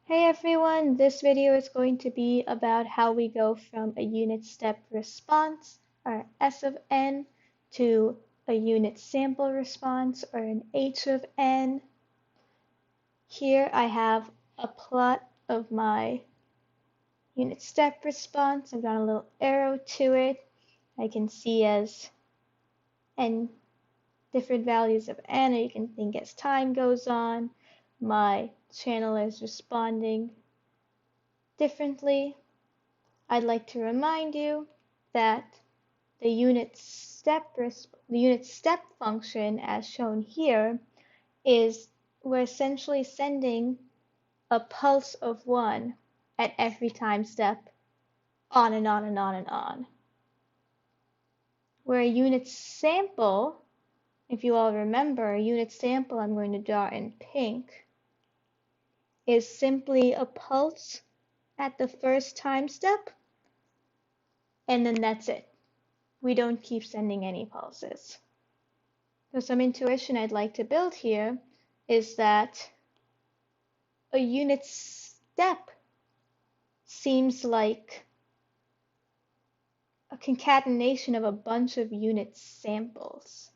Hey everyone, this video is going to be about how we go from a unit step response, or S of n, to a unit sample response, or an H of n. Here I have a plot of my unit step response. I've got a little arrow to it. I can see as n different values of n, or you can think as time goes on, my channel is responding differently. I'd like to remind you that the unit step function, as shown here, is we're essentially sending a pulse of 1 at every time step, on and on and on and on. Where a unit sample, if you all remember, a unit sample I'm going to draw in pink, is simply a pulse at the first time step, and then that's it. We don't keep sending any pulses. So some intuition I'd like to build here is that a unit step seems like a concatenation of a bunch of unit samples.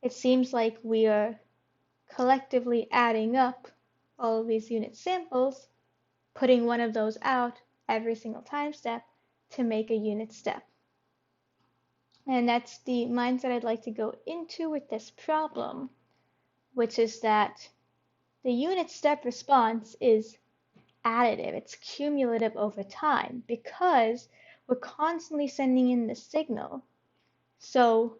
It seems like we are collectively adding up all of these unit samples, putting one of those out every single time step to make a unit step. And that's the mindset I'd like to go into with this problem, which is that the unit step response is additive, it's cumulative over time because we're constantly sending in the signal. So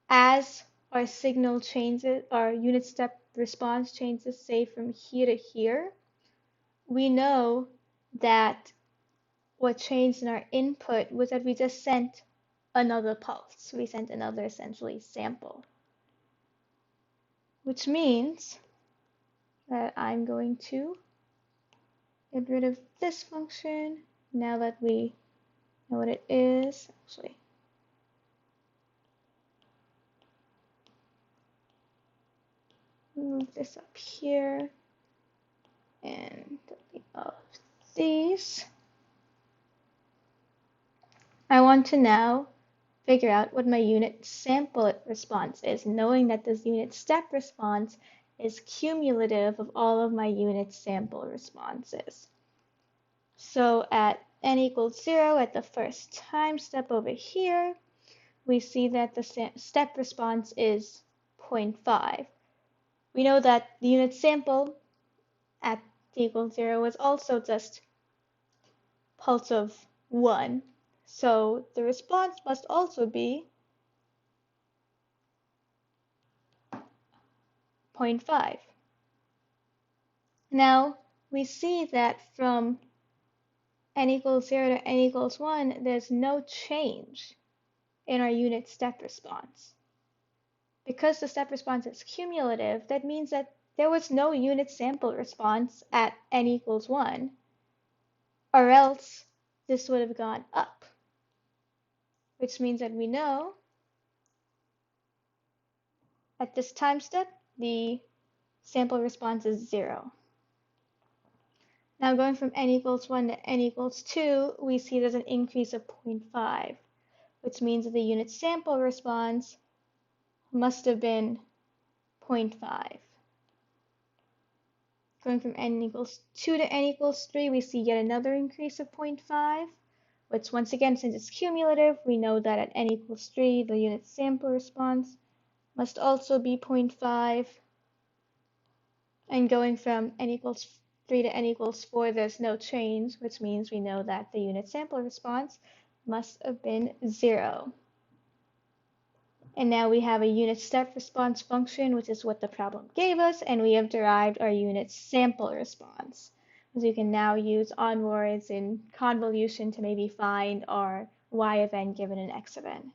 as our signal changes, our unit step response changes, say from here to here, we know that what changed in our input was that we just sent another pulse. We sent another essentially sample, which means that I'm going to get rid of this function now that we know what it is. Actually, move this up here and delete all of these. I want to now figure out what my unit sample response is, knowing that this unit step response is cumulative of all of my unit sample responses. So at n equals 0, at the first time step over here, we see that the step response is 0.5. We know that the unit sample at t equals 0 was also just pulse of 1. So the response must also be 0.5. Now we see that from n equals 0 to n equals 1, there's no change in our unit step response. Because the step response is cumulative, that means that there was no unit sample response at n equals 1, or else this would have gone up, which means that we know at this time step the sample response is 0. Now going from n equals 1 to n equals 2, we see there's an increase of 0.5, which means that the unit sample response must have been 0.5. Going from n equals 2 to n equals 3, we see yet another increase of 0.5, which once again, since it's cumulative, we know that at n equals 3, the unit sample response must also be 0.5. And going from n equals 3 to n equals 4, there's no change, which means we know that the unit sample response must have been 0. And now we have a unit step response function, which is what the problem gave us, and we have derived our unit sample response. So you can now use onwards in convolution to maybe find our y of n given an x of n.